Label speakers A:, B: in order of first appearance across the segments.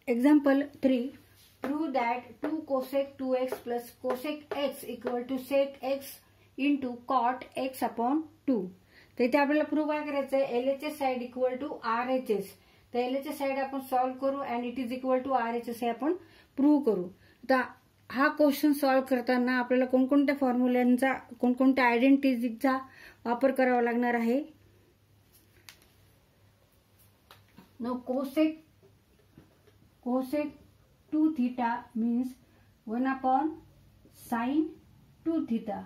A: Example 3. Prove that 2 cosec 2x plus cosec x equal to sec x into cot x upon 2. तर इथे आपल्याला prove काय करायचं आहे, LHS side equal to RHS. तर LHS side आपण सॉल्व्ह करू and it is equal to RHS हे आपण प्रूव्ह करू. तर हा क्वेश्चन सॉल्व्ह करताना आपल्याला कोणकोणत्या फॉर्म्युल्यांचा कोणकोणत्या आयडेंटिटीचा वापर करावा लागणार आहे. नो cosec 2 theta means 1 upon sin 2 theta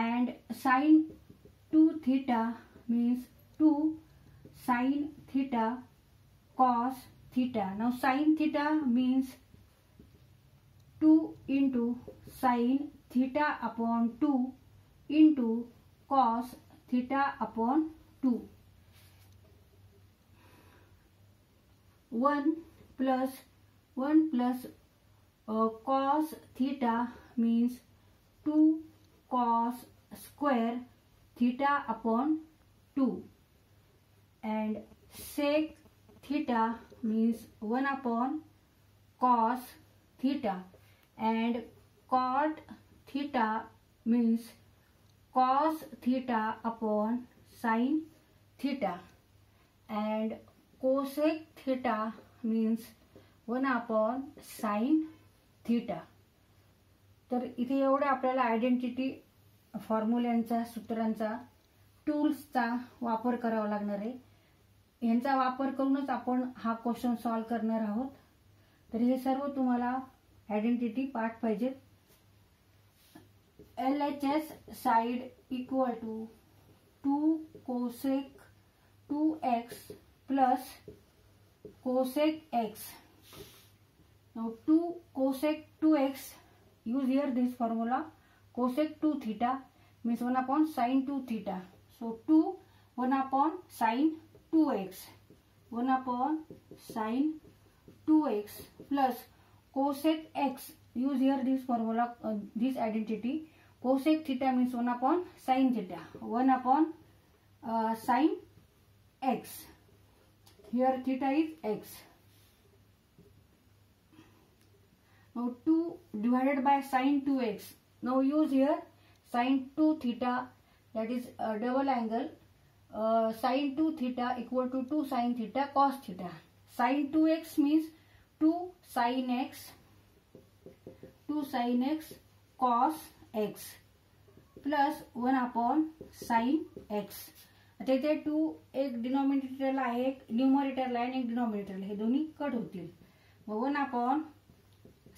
A: and sin 2 theta means 2 sin theta cos theta. Now sin theta means 2 into sin theta upon 2 into cos theta upon 2. 1 plus cos theta means 2 cos square theta upon 2 and sec theta means 1 upon cos theta and cot theta means cos theta upon sin theta and cosec theta means 1 upon sin theta. तर इथे एवढे आपल्याला identity फॉर्म्युल्यांचा सूत्रांचा टूल्सचा वापर करावा लागणार आहे. यांचा वापर करूनच आपण हा क्वेश्चन सॉल्व्ह करणार आहोत. तर हे सर्व तुम्हाला आयडेंटिटी पाठ पाहिजेत. LHS side equal to 2 cosec 2x plus cosec x. Now 2 cosec 2x, use here this formula. Cosec 2 theta means 1 upon sin 2 theta. So 2 1 upon sin 2x, 1 upon sin 2x plus cosec x, use here this formula, this identity. Cosec theta means 1 upon sin theta, 1 upon sin x. Here theta is x. Now 2 divided by sin 2x. Now use here sin 2 theta, that is a double angle. Sin 2 theta equal to 2 sin theta cos theta. Sin 2x means 2 sin x, 2 sin x cos x plus 1 upon sin x. आता इथे 2 एक डिनॉमिनेटरला आहे, एक न्यूमरेटरला आहे आणि एक डिनॉमिनेटरला, हे दोन्ही कट होतील. मग 1 upon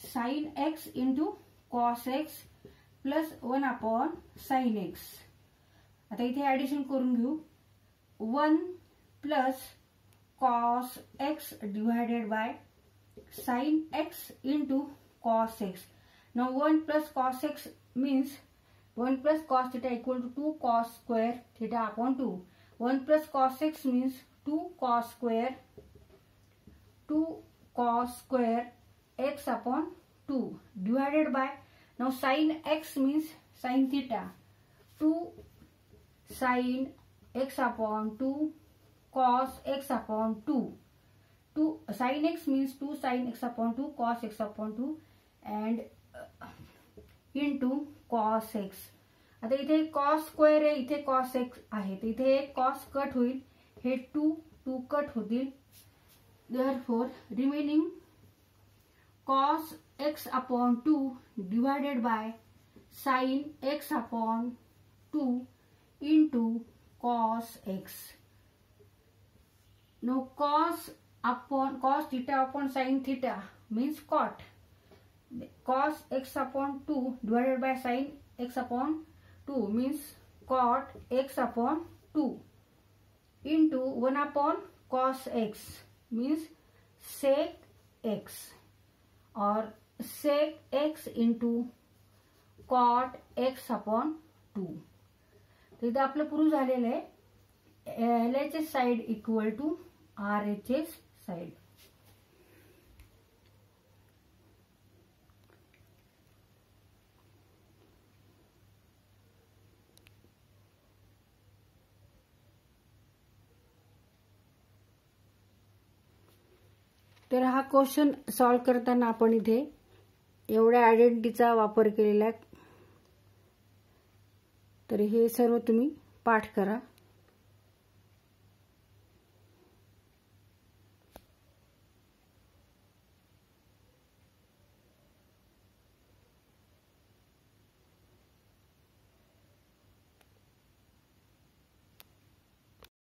A: sin x into cos x plus 1 upon sin x. आता इथे ऍडिशन करून घेऊ. 1 plus cos x divided by sin x into cos x. Now 1 plus cos x means 1 plus cos theta equal to 2 cos square theta upon 2. 1 plus cos x means 2 cos square x upon 2 divided by, now sin x means sin theta, 2 sin x upon 2 cos x upon 2. 2 sin x means 2 sin x upon 2 cos x upon 2 and into cos x. आता इथे cos square आहे, इथे cos x आहे, तर इथे cos cut होईल, हे 2 cut होतील. Therefore remaining cos x upon 2 divided by sin x upon 2 into cos x. Now cos theta upon sin theta means cot. Cos x upon 2 divided by sin x upon 2 means cot x upon 2 into 1 upon cos x means sec x or sec x into cot x upon 2. तर इथे आपलं prove झालेलं आहे LHS side equal to RHS side. तर हा question solve करताना आपण इथे एवढ्या आयडेंटिटीचा वापर केलेला आहे. तर हे सर्व तुम्ही पाठ करा.